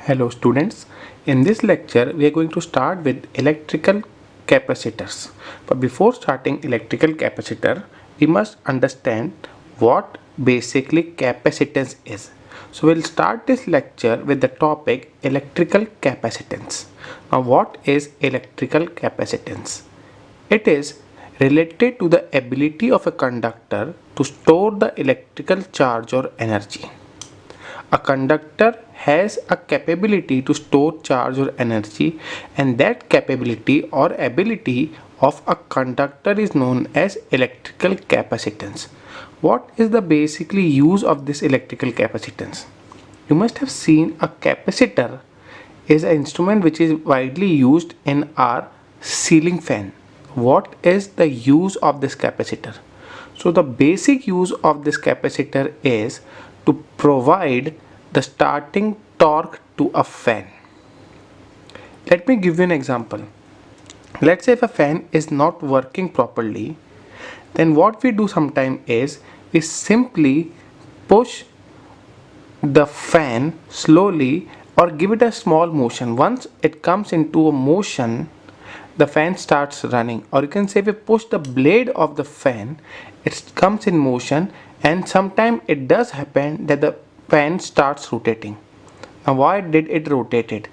Hello students, in this lecture we are going to start with electrical capacitors. But before starting electrical capacitor, we must understand what basically capacitance is. So we'll start this lecture with the topic electrical capacitance. Now what is electrical capacitance? It is related to the ability of a conductor to store the electrical charge or energy. A conductor has a capability to store charge or energy, and that capability or ability of a conductor is known as electrical capacitance. What is the basically use of this electrical capacitance? You must have seen a capacitor is an instrument which is widely used in our ceiling fan. What is the use of this capacitor? So the basic use of this capacitor is to provide the starting torque to a fan. Let me give you an example. Let's say if a fan is not working properly, then what we do sometime is we simply push the fan slowly or give it a small motion. Once it comes into a motion, the fan starts running, or you can say if you push the blade of the fan, it comes in motion, and sometimes it does happen that the fan starts rotating. Now why did it rotate?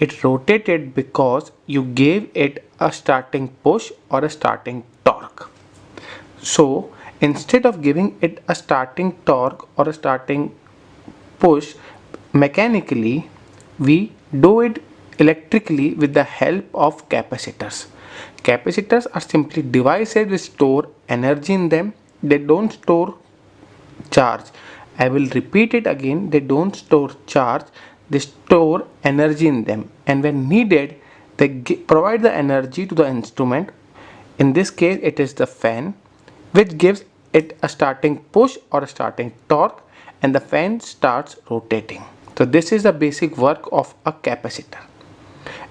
It rotated because you gave it a starting push or a starting torque. So instead of giving it a starting torque or a starting push mechanically, we do it electrically with the help of capacitors. Capacitors are simply devices which store energy in them. They don't store charge. I will repeat it again. They don't store charge, they store energy in them, and when needed they provide the energy to the instrument. In this case it is the fan, which gives it a starting push or a starting torque, and the fan starts rotating. So this is the basic work of a capacitor.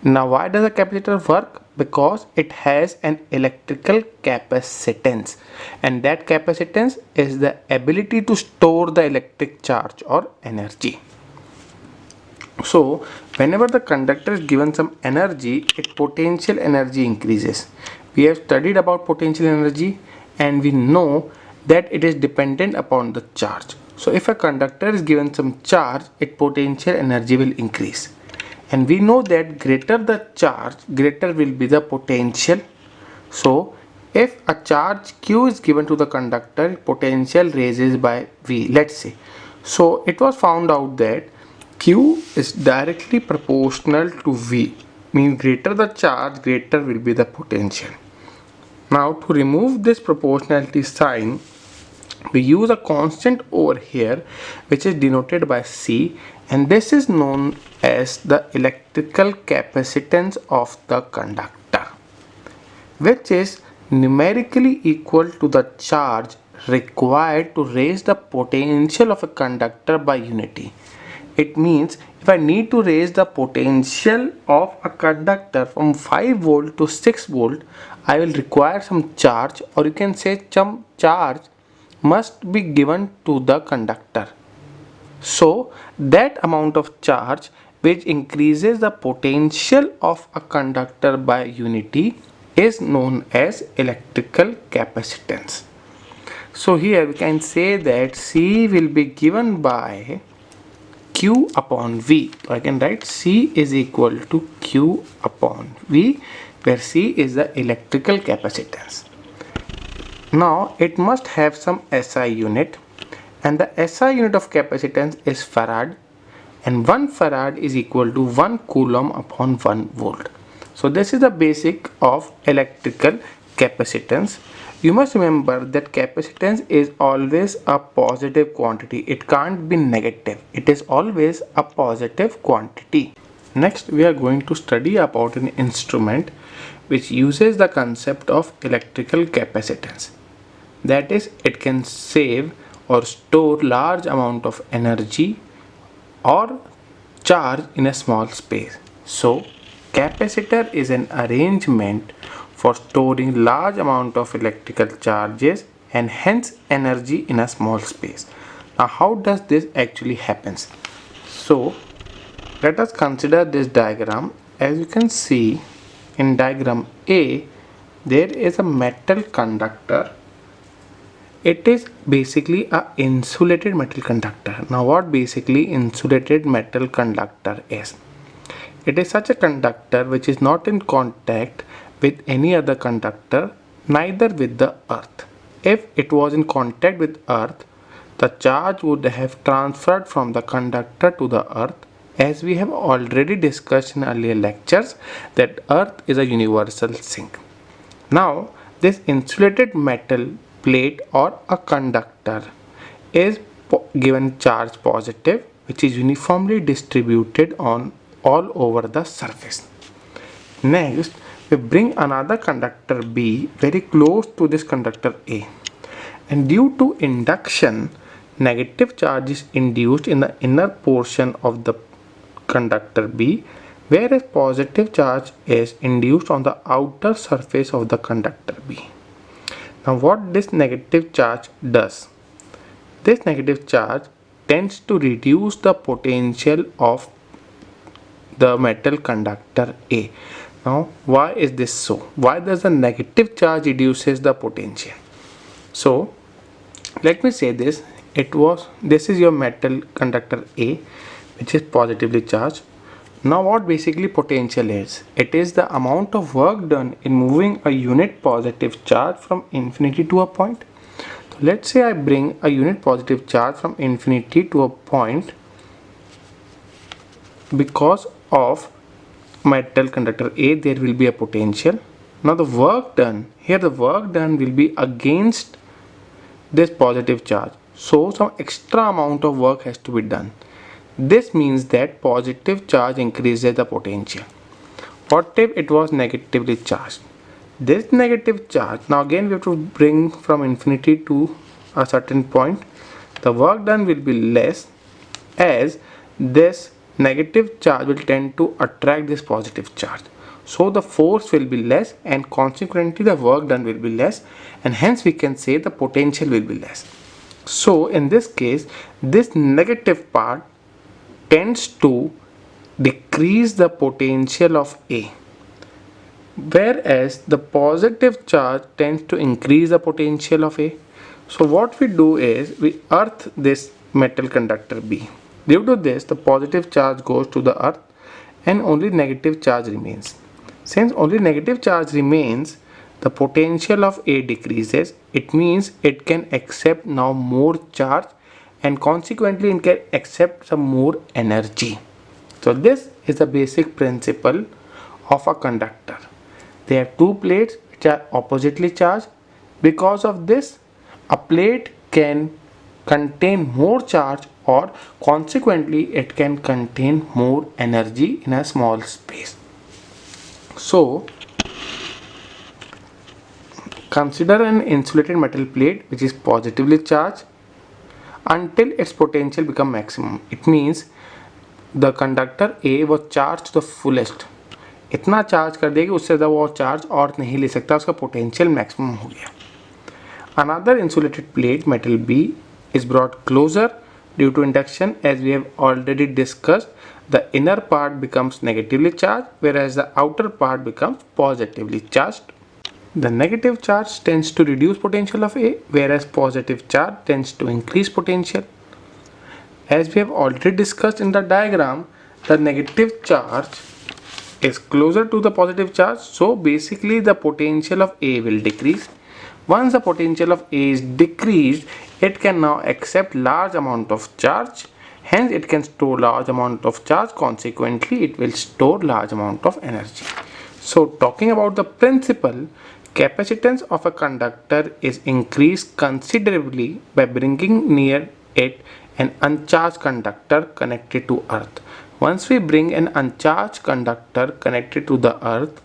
Now why does a capacitor work? Because it has an electrical capacitance, and that capacitance is the ability to store the electric charge or energy. So whenever the conductor is given some energy, its potential energy increases. We have studied about potential energy, and we know that it is dependent upon the charge. So if a conductor is given some charge, its potential energy will increase. And we know that greater the charge, greater will be the potential. So if a charge Q is given to the conductor, potential raises by V, let's say. So it was found out that Q is directly proportional to V, means greater the charge, greater will be the potential. Now to remove this proportionality sign, we use a constant over here which is denoted by C, and this is known as the electrical capacitance of the conductor, which is numerically equal to the charge required to raise the potential of a conductor by unity. It means if I need to raise the potential of a conductor from 5 volt to 6 volt, I will require some charge, or you can say some charge must be given to the conductor. So that amount of charge which increases the potential of a conductor by unity is known as electrical capacitance. So here we can say that C will be given by Q upon V. So I can write C is equal to Q upon V, where C is the electrical capacitance. Now it must have some SI unit, and the SI unit of capacitance is farad, and 1 farad is equal to 1 coulomb upon 1 volt. So this is the basic of electrical capacitance. You must remember that capacitance is always a positive quantity. It can't be negative. It is always a positive quantity. Next we are going to study about an instrument which uses the concept of electrical capacitance. That is, it can save or store large amount of energy or charge in a small space. So capacitor is an arrangement for storing large amount of electrical charges and hence energy in a small space. Now how does this actually happens? So Let us consider this diagram. As you can see in diagram A, there is a metal conductor. It is basically a insulated metal conductor. Now what basically insulated metal conductor is? It is such a conductor which is not in contact with any other conductor, neither with the earth. If it was in contact with earth, the charge would have transferred from the conductor to the earth, as we have already discussed in earlier lectures that earth is a universal sink. Now this insulated metal plate or a conductor is given charge positive, which is uniformly distributed on all over the surface. Next, we bring another conductor B very close to this conductor A, and due to induction, negative charge is induced in the inner portion of the conductor B, whereas positive charge is induced on the outer surface of the conductor B. Now what this negative charge does? This negative charge tends to reduce the potential of the metal conductor A. Now why is this so? Why does the negative charge reduces the potential? So let me say this. This is your metal conductor A, which is positively charged. Now what basically potential is? It is the amount of work done in moving a unit positive charge from infinity to a point. So let's say I bring a unit positive charge from infinity to a point because of metal conductor A, there will be a potential. Now the work done will be against this positive charge. So some extra amount of work has to be done. This means that positive charge increases the potential. What if it was negatively charged? This negative charge, now again we have to bring from infinity to a certain point. The work done will be less, as this negative charge will tend to attract this positive charge. So the force will be less, and consequently the work done will be less, and hence we can say the potential will be less. So in this case, this negative part tends to decrease the potential of A, whereas the positive charge tends to increase the potential of A. So what we do is we earth this metal conductor B. Due to this, the positive charge goes to the earth and only negative charge remains. Since only negative charge remains, the potential of A decreases. It means it can accept now more charge, and consequently it can accept some more energy. So this is the basic principle of a conductor. They have two plates which are oppositely charged. Because of this, a plate can contain more charge, or consequently it can contain more energy in a small space. So consider an insulated metal plate which is positively charged until its potential become maximum. It means the conductor A was charged to the fullest. इतना charge कर देगी, उससे ज़्यादा वो charge और नहीं ले सकता, उसका पोटेंशियल मैक्सिमम हो गया. Another insulated plate, metal B, is brought closer due to induction. As we have already discussed, the inner part becomes negatively charged, whereas the outer part becomes positively charged. The negative charge tends to reduce potential of A, whereas positive charge tends to increase potential. As we have already discussed in the diagram, the negative charge is closer to the positive charge, so basically the potential of A will decrease. Once the potential of A is decreased, it can now accept large amount of charge, hence it can store large amount of charge, consequently it will store large amount of energy. So talking about the principle, capacitance of a conductor is increased considerably by bringing near it an uncharged conductor connected to earth. Once we bring an uncharged conductor connected to the earth,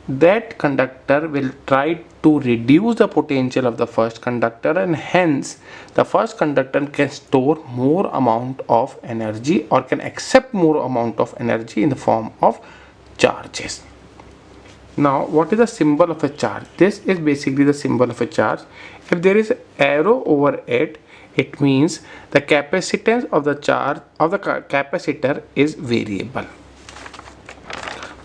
that conductor will try to reduce the potential of the first conductor, and hence the first conductor can store more amount of energy, or can accept more amount of energy in the form of charges. Now what is the symbol of a charge? This is basically the symbol of a charge. If there is an arrow over it, It means the capacitance of the charge of the capacitor is variable.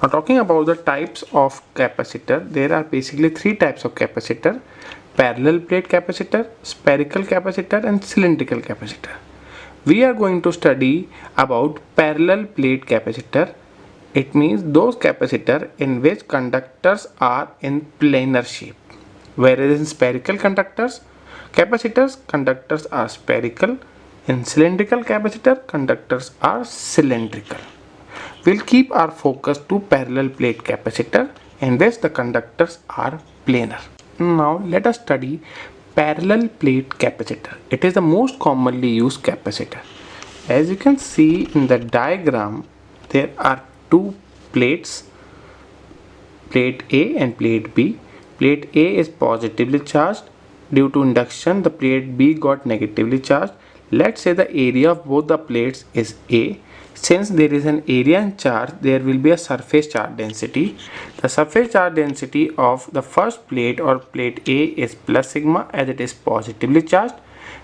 Now talking about the types of capacitor, there are basically three types of capacitor: parallel plate capacitor, spherical capacitor and cylindrical capacitor. We are going to study about parallel plate capacitor. It means those capacitor in which conductors are in planar shape, whereas in spherical capacitors conductors are spherical. In cylindrical capacitor, conductors are cylindrical. We'll keep our focus to parallel plate capacitor in which the conductors are planar. Now let us study parallel plate capacitor. It is the most commonly used capacitor. As you can see in the diagram, there are two plates, plate A and plate B. Plate A is positively charged. Due to induction, the plate B got negatively charged. Let's say the area of both the plates is A. Since there is an area and charge, there will be a surface charge density. The surface charge density of the first plate or plate A is plus sigma as it is positively charged,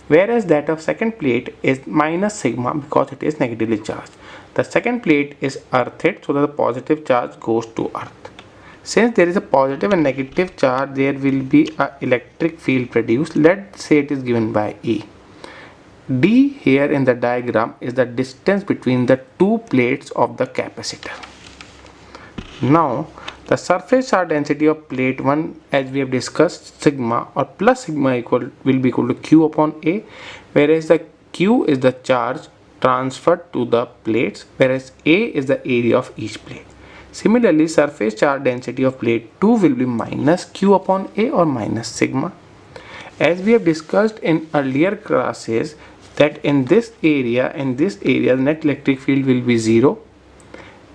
whereas that of second plate is minus sigma because it is negatively charged. The second plate is earthed, so that the positive charge goes to earth. Since there is a positive and negative charge, there will be an electric field produced. Let's say it is given by E. D here in the diagram is the distance between the two plates of the capacitor. Now the surface charge density of plate 1, as we have discussed, sigma or plus sigma will be equal to Q upon A, whereas the Q is the charge transferred to the plates, whereas A is the area of each plate. Similarly, surface charge density of plate 2 will be minus Q upon A or minus sigma. As we have discussed in earlier classes, that in this area the net electric field will be 0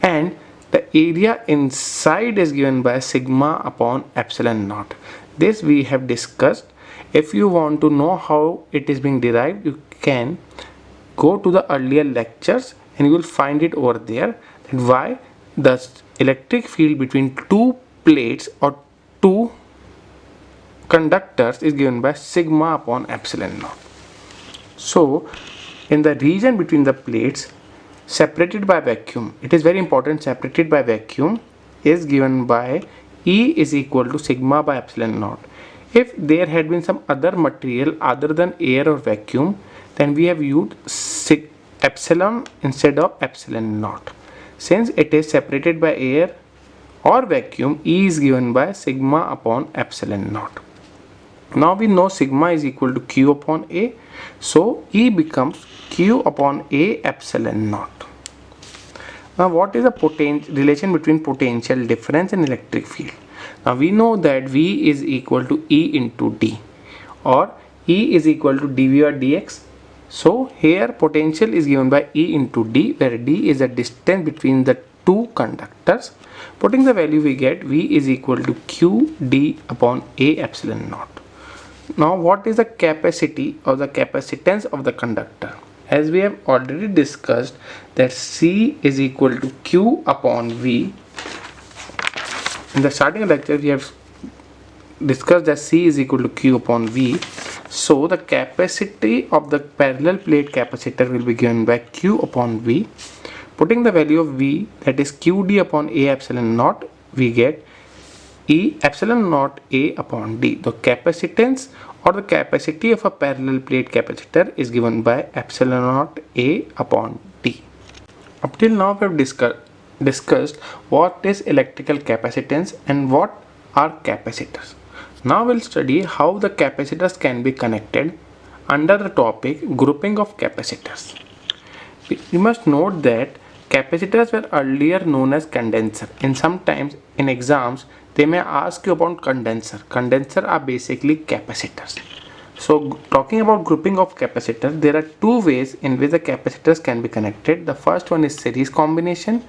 and the area inside is given by sigma upon epsilon naught. This we have discussed. If you want to know how it is being derived, you can go to the earlier lectures and you will find it over there, that why the electric field between two plates or two conductors is given by sigma upon epsilon naught. So in the region between the plates separated by vacuum, it is very important, separated by vacuum is given by E is equal to sigma by epsilon naught. If there had been some other material other than air or vacuum, then we have used epsilon instead of epsilon naught. Since it is separated by air or vacuum, E is given by sigma upon epsilon naught. Now we know sigma is equal to Q upon A, so E becomes Q upon A epsilon naught. Now what is the relation between potential difference and electric field? Now we know that V is equal to E into D, or E is equal to dV or dx. So here potential is given by E into D, where D is the distance between the two conductors. Putting the value, we get V is equal to Q D upon A epsilon naught. Now what is the capacity or the capacitance of the conductor? As we have already discussed that C is equal to Q upon V. In the starting lecture we have discussed that C is equal to Q upon V. So the capacity of the parallel plate capacitor will be given by Q upon V. Putting the value of V, that is QD upon A epsilon naught, we get E epsilon naught A upon D. The capacitance or the capacity of a parallel plate capacitor is given by epsilon naught A upon D. Up till now we have discussed what is electrical capacitance and what are capacitors. Now we'll study how the capacitors can be connected under the topic grouping of capacitors. We must note that capacitors were earlier known as condenser, and sometimes in exams they may ask you about condenser. Condenser are basically capacitors. So talking about grouping of capacitors, there are two ways in which the capacitors can be connected. The first one is series combination,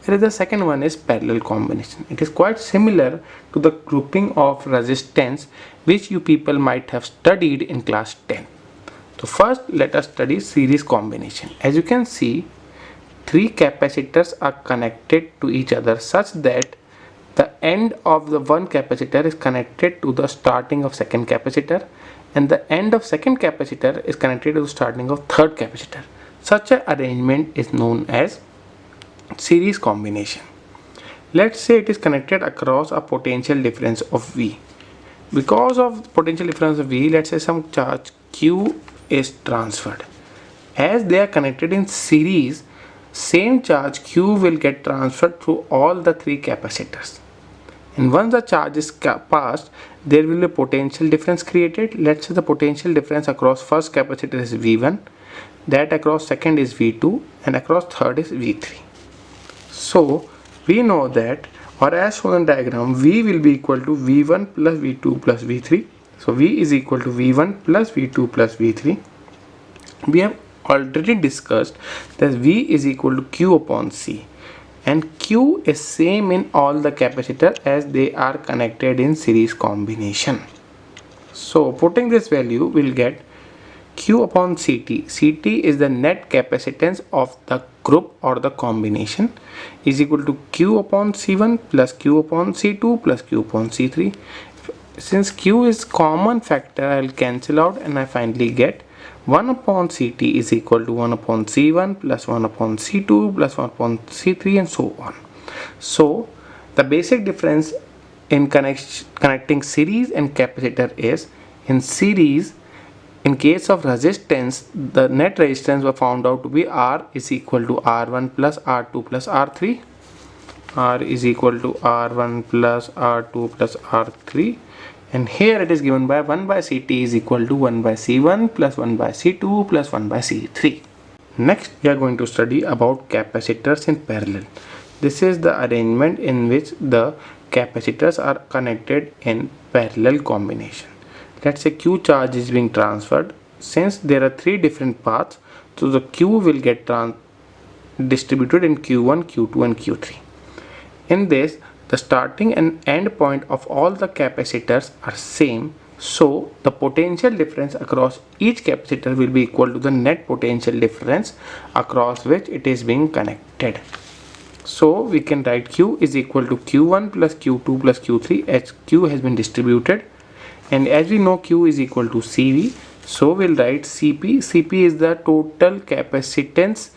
whereas the second one is parallel combination. It is quite similar to the grouping of resistance which you people might have studied in class 10. So first let us study series combination. As you can see, three capacitors are connected to each other such that the end of the one capacitor is connected to the starting of second capacitor, and the end of second capacitor is connected to the starting of third capacitor. Such an arrangement is known as series combination. Let's say it is connected across a potential difference of V. Because of potential difference of V, let's say some charge Q is transferred. As they are connected in series, same charge Q will get transferred through all the three capacitors. And once the charge is passed, there will be a potential difference created. Let's say the potential difference across first capacitor is V1, that across second is V2, and across third is V3. So we know that, or as shown in diagram, V will be equal to V1 plus V2 plus V3. So V is equal to V1 plus V2 plus V3. We have already discussed that V is equal to Q upon C, and Q is same in all the capacitor as they are connected in series combination. So putting this value, we'll get Q upon CT. CT is the net capacitance of the group or the combination, is equal to Q upon C1 plus Q upon C2 plus Q upon C3. Since Q is common factor, I'll cancel out and I finally get 1 upon CT is equal to 1 upon C1 plus 1 upon C2 plus 1 upon C3 and so on. So the basic difference in connecting series and capacitor is, in series, in case of resistance, the net resistance were found out to be R is equal to R1 plus R2 plus R3. R is equal to R1 plus R2 plus R3. And here it is given by 1 by Ct is equal to 1 by C1 plus 1 by C2 plus 1 by C3. Next, we are going to study about capacitors in parallel. This is the arrangement in which the capacitors are connected in parallel combination. Let's say Q charge is being transferred. Since there are three different paths, so the Q will get distributed in Q1, Q2 and Q3. In this, the starting and end point of all the capacitors are same, so the potential difference across each capacitor will be equal to the net potential difference across which it is being connected. So we can write Q is equal to Q1 plus Q2 plus Q3 as Q has been distributed, and as we know Q is equal to CV, so we'll write CP. CP is the total capacitance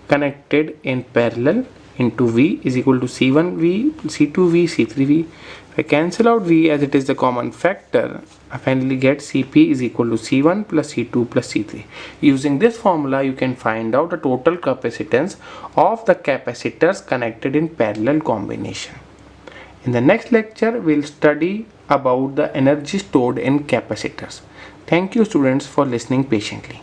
connected in parallel into V is equal to C1V, C2V, C3V. If I cancel out V as it is the common factor, I finally get Cp is equal to C1 plus C2 plus C3. Using this formula, you can find out the total capacitance of the capacitors connected in parallel combination. In the next lecture, we'll study about the energy stored in capacitors. Thank you students for listening patiently.